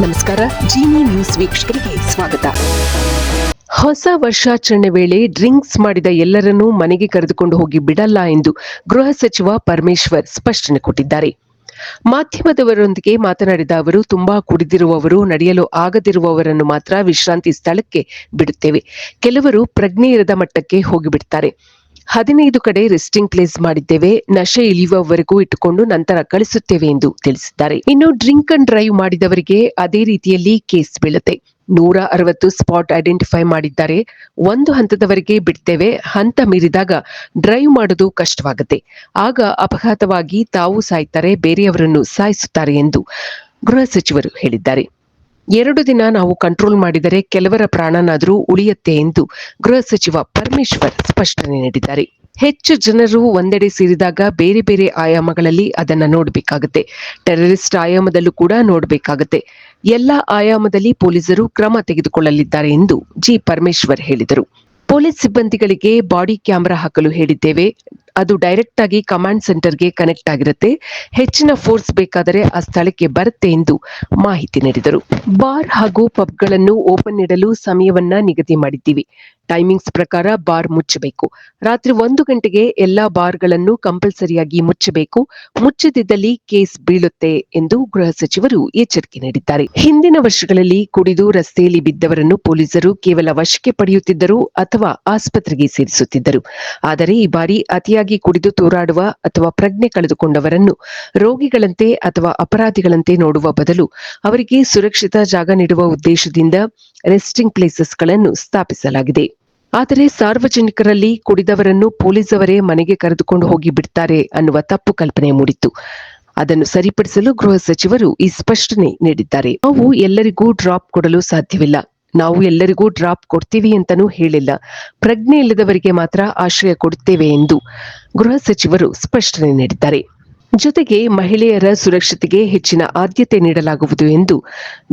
ನಮಸ್ಕಾರ. ಜಿನಿ ನ್ಯೂಸ್ ವೀಕ್ಷಕರಿಗೆ ಸ್ವಾಗತ. ಹೊಸ ವರ್ಷಾಚರಣೆ ವೇಳೆ ಡ್ರಿಂಕ್ಸ್ ಮಾಡಿದ ಎಲ್ಲರನ್ನೂ ಮನೆಗೆ ಕರೆದುಕೊಂಡು ಹೋಗಿ ಬಿಡಲ್ಲ ಎಂದು ಗೃಹ ಸಚಿವ ಪರಮೇಶ್ವರ್ ಸ್ಪಷ್ಟನೆ ಕೊಟ್ಟಿದ್ದಾರೆ. ಮಾಧ್ಯಮದವರೊಂದಿಗೆ ಮಾತನಾಡಿದ ಅವರು, ತುಂಬಾ ಕುಡಿದಿರುವವರು, ನಡೆಯಲು ಆಗದಿರುವವರನ್ನು ಮಾತ್ರ ವಿಶ್ರಾಂತಿ ಸ್ಥಳಕ್ಕೆ ಬಿಡುತ್ತೇವೆ. ಕೆಲವರು ಪ್ರಜ್ಞೆ ಇರದ ಮಟ್ಟಕ್ಕೆ ಹೋಗಿಬಿಡ್ತಾರೆ. 15 ಕಡೆ ರೆಸ್ಟಿಂಗ್ ಪ್ಲೇಸ್ ಮಾಡಿದ್ದೇವೆ. ನಶೆ ಇಳಿಯುವವರೆಗೂ ಇಟ್ಟುಕೊಂಡು ನಂತರ ಕಳಿಸುತ್ತೇವೆ ಎಂದು ತಿಳಿಸಿದ್ದಾರೆ. ಇನ್ನು ಡ್ರಿಂಕ್ ಅಂಡ್ ಡ್ರೈವ್ ಮಾಡಿದವರಿಗೆ ಅದೇ ರೀತಿಯಲ್ಲಿ ಕೇಸ್ ಬೀಳುತ್ತೆ. 160 ಸ್ಪಾಟ್ ಐಡೆಂಟಿಫೈ ಮಾಡಿದ್ದಾರೆ. ಒಂದು ಹಂತದವರೆಗೆ ಬಿಡ್ತೇವೆ. ಹಂತ ಮೀರಿದಾಗ ಡ್ರೈವ್ ಮಾಡೋದು ಕಷ್ಟವಾಗುತ್ತೆ. ಆಗ ಅಪಘಾತವಾಗಿ ತಾವು ಸಾಯ್ತಾರೆ, ಬೇರೆಯವರನ್ನು ಸಾಯಿಸುತ್ತಾರೆ ಎಂದು ಗೃಹ ಸಚಿವರು ಹೇಳಿದ್ದಾರೆ. 2 ದಿನ ನಾವು ಕಂಟ್ರೋಲ್ ಮಾಡಿದರೆ ಕೆಲವರ ಪ್ರಾಣನಾದರೂ ಉಳಿಯುತ್ತೆ ಎಂದು ಗೃಹ ಸಚಿವ ಪರಮೇಶ್ವರ್ ಸ್ಪಷ್ಟನೆ ನೀಡಿದ್ದಾರೆ. ಹೆಚ್ಚು ಜನರು ಒಂದೆಡೆ ಸೇರಿದಾಗ ಬೇರೆ ಬೇರೆ ಆಯಾಮಗಳಲ್ಲಿ ಅದನ್ನ ನೋಡಬೇಕಾಗುತ್ತೆ. ಟೆರರಿಸ್ಟ್ ಆಯಾಮದಲ್ಲೂ ಕೂಡ ನೋಡಬೇಕಾಗುತ್ತೆ. ಎಲ್ಲಾ ಆಯಾಮದಲ್ಲಿ ಪೊಲೀಸರು ಕ್ರಮ ತೆಗೆದುಕೊಳ್ಳಲಿದ್ದಾರೆ ಎಂದು ಜಿ ಪರಮೇಶ್ವರ್ ಹೇಳಿದರು. ಪೊಲೀಸ್ ಸಿಬ್ಬಂದಿಗಳಿಗೆ ಬಾಡಿ ಕ್ಯಾಮೆರಾ ಹಾಕಲು ಹೇಳಿದ್ದೇವೆ. ಅದು ಡೈರೆಕ್ಟ್ ಆಗಿ ಕಮಾಂಡ್ ಸೆಂಟರ್ಗೆ ಕನೆಕ್ಟ್ ಆಗಿರುತ್ತೆ. ಹೆಚ್ಚಿನ ಫೋರ್ಸ್ ಬೇಕಾದರೆ ಆ ಸ್ಥಳಕ್ಕೆ ಬರುತ್ತೆ ಎಂದು ಮಾಹಿತಿ ನೀಡಿದರು. ಬಾರ್ ಹಾಗೂ ಪಬ್ಗಳನ್ನು ಓಪನ್ ಇಡಲು ಸಮಯವನ್ನ ನಿಗದಿ ಮಾಡಿದ್ದೀವಿ. ಟೈಮಿಂಗ್ಸ್ ಪ್ರಕಾರ ಬಾರ್ ಮುಚ್ಚಬೇಕು. ರಾತ್ರಿ 1 ಗಂಟೆಗೆ ಎಲ್ಲಾ ಬಾರ್ಗಳನ್ನು ಕಂಪಲ್ಸರಿಯಾಗಿ ಮುಚ್ಚಬೇಕು. ಮುಚ್ಚದಿದ್ದಲ್ಲಿ ಕೇಸ್ ಬೀಳುತ್ತೆ ಎಂದು ಗೃಹ ಸಚಿವರು ಎಚ್ಚರಿಕೆ ನೀಡಿದ್ದಾರೆ. ಹಿಂದಿನ ವರ್ಷಗಳಲ್ಲಿ ಕುಡಿದು ರಸ್ತೆಯಲ್ಲಿ ಬಿದ್ದವರನ್ನು ಪೊಲೀಸರು ಕೇವಲ ವಶಕ್ಕೆ ಪಡೆಯುತ್ತಿದ್ದರು ಅಥವಾ ಆಸ್ಪತ್ರೆಗೆ ಸೇರಿಸುತ್ತಿದ್ದರು. ಆದರೆ ಈ ಬಾರಿ ಅತಿಯಾಗಿ ಕುಡಿದು ತೂರಾಡುವ ಅಥವಾ ಪ್ರಜ್ಞೆ ಕಳೆದುಕೊಂಡವರನ್ನು ರೋಗಿಗಳಂತೆ ಅಥವಾ ಅಪರಾಧಿಗಳಂತೆ ನೋಡುವ ಬದಲು ಅವರಿಗೆ ಸುರಕ್ಷಿತ ಜಾಗ ನೀಡುವ ಉದ್ದೇಶದಿಂದ ರೆಸ್ಟಿಂಗ್ ಪ್ಲೇಸಸ್ಗಳನ್ನು ಸ್ಥಾಪಿಸಲಾಗಿದೆ. ಆದರೆ ಸಾರ್ವಜನಿಕರಲ್ಲಿ ಕುಡಿದವರನ್ನು ಪೊಲೀಸವರೇ ಮನೆಗೆ ಕರೆದುಕೊಂಡು ಹೋಗಿ ಬಿಡ್ತಾರೆ ಅನ್ನುವ ತಪ್ಪು ಕಲ್ಪನೆ ಮೂಡಿತ್ತು. ಅದನ್ನು ಸರಿಪಡಿಸಲು ಗೃಹ ಸಚಿವರು ಈ ಸ್ಪಷ್ಟನೆ ನೀಡಿದ್ದಾರೆ. ನಾವು ಎಲ್ಲರಿಗೂ ಡ್ರಾಪ್ ಕೊಡಲು ಸಾಧ್ಯವಿಲ್ಲ. ನಾವು ಎಲ್ಲರಿಗೂ ಡ್ರಾಪ್ ಕೊಡ್ತೀವಿ ಅಂತನೂ ಹೇಳಿಲ್ಲ. ಪ್ರಜ್ಞೆ ಇಲ್ಲದವರಿಗೆ ಮಾತ್ರ ಆಶ್ರಯ ಕೊಡುತ್ತೇವೆ ಎಂದು ಗೃಹ ಸಚಿವರು ಸ್ಪಷ್ಟನೆ ನೀಡಿದ್ದಾರೆ. ಜೊತೆಗೆ ಮಹಿಳೆಯರ ಸುರಕ್ಷತೆಗೆ ಹೆಚ್ಚಿನ ಆದ್ಯತೆ ನೀಡಲಾಗುವುದು ಎಂದು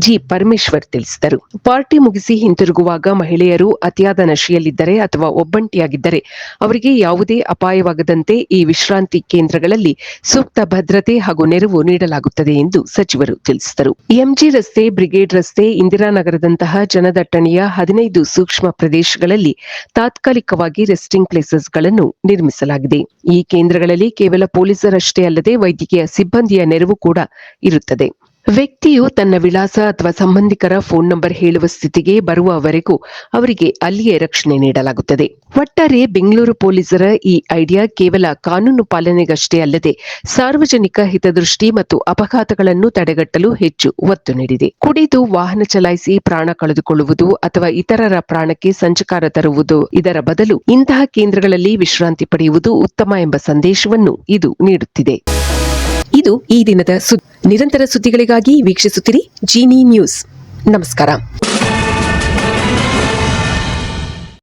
ಜಿ ಪರಮೇಶ್ವರ್ ತಿಳಿಸಿದರು. ಪಾರ್ಟಿ ಮುಗಿಸಿ ಹಿಂತಿರುಗುವಾಗ ಮಹಿಳೆಯರು ಅತಿಯಾದ ನಶೆಯಲ್ಲಿದ್ದರೆ ಅಥವಾ ಒಬ್ಬಂಟಿಯಾಗಿದ್ದರೆ ಅವರಿಗೆ ಯಾವುದೇ ಅಪಾಯವಾಗದಂತೆ ಈ ವಿಶ್ರಾಂತಿ ಕೇಂದ್ರಗಳಲ್ಲಿ ಸೂಕ್ತ ಭದ್ರತೆ ಹಾಗೂ ನೆರವು ನೀಡಲಾಗುತ್ತದೆ ಎಂದು ಸಚಿವರು ತಿಳಿಸಿದರು. ಎಂಜಿ ರಸ್ತೆ, ಬ್ರಿಗೇಡ್ ರಸ್ತೆ, ಇಂದಿರಾನಗರದಂತಹ ಜನದಟ್ಟಣೆಯ 15 ಸೂಕ್ಷ್ಮ ಪ್ರದೇಶಗಳಲ್ಲಿ ತಾತ್ಕಾಲಿಕವಾಗಿ ರೆಸ್ಟಿಂಗ್ ಪ್ಲೇಸಸ್ಗಳನ್ನು ನಿರ್ಮಿಸಲಾಗಿದೆ. ಈ ಕೇಂದ್ರಗಳಲ್ಲಿ ಕೇವಲ ಪೊಲೀಸರಷ್ಟೇ ಅಲ್ಲದೆ ವೈದ್ಯಕೀಯ ಸಿಬ್ಬಂದಿಯ ನೆರವು ಕೂಡ ಇರುತ್ತದೆ. ವ್ಯಕ್ತಿಯು ತನ್ನ ವಿಳಾಸ ಅಥವಾ ಸಂಬಂಧಿಕರ ಫೋನ್ ನಂಬರ್ ಹೇಳುವ ಸ್ಥಿತಿಗೆ ಬರುವವರೆಗೂ ಅವರಿಗೆ ಅಲ್ಲಿಯೇ ರಕ್ಷಣೆ ನೀಡಲಾಗುತ್ತದೆ. ಒಟ್ಟಾರೆ ಬೆಂಗಳೂರು ಪೊಲೀಸರ ಈ ಐಡಿಯಾ ಕೇವಲ ಕಾನೂನು ಪಾಲನೆಗಷ್ಟೇ ಅಲ್ಲದೆ ಸಾರ್ವಜನಿಕ ಹಿತದೃಷ್ಟಿ ಮತ್ತು ಅಪಘಾತಗಳನ್ನು ತಡೆಗಟ್ಟಲು ಹೆಚ್ಚು ಒತ್ತು ನೀಡಿದೆ. ಕುಡಿದು ವಾಹನ ಚಲಾಯಿಸಿ ಪ್ರಾಣ ಕಳೆದುಕೊಳ್ಳುವುದು ಅಥವಾ ಇತರರ ಪ್ರಾಣಕ್ಕೆ ಸಂಚಕಾರ ತರುವುದು ಇದರ ಬದಲು ಇಂತಹ ಕೇಂದ್ರಗಳಲ್ಲಿ ವಿಶ್ರಾಂತಿ ಪಡೆಯುವುದು ಉತ್ತಮ ಎಂಬ ಸಂದೇಶವನ್ನು ಇದು ನೀಡುತ್ತಿದೆ. ಇದು ಈ ದಿನದ ನಿರಂತರ ಸುದ್ದಿಗಳಿಗಾಗಿ ವೀಕ್ಷಿಸುತ್ತಿರಿ ಜಿನಿ ನ್ಯೂಸ್. ನಮಸ್ಕಾರ.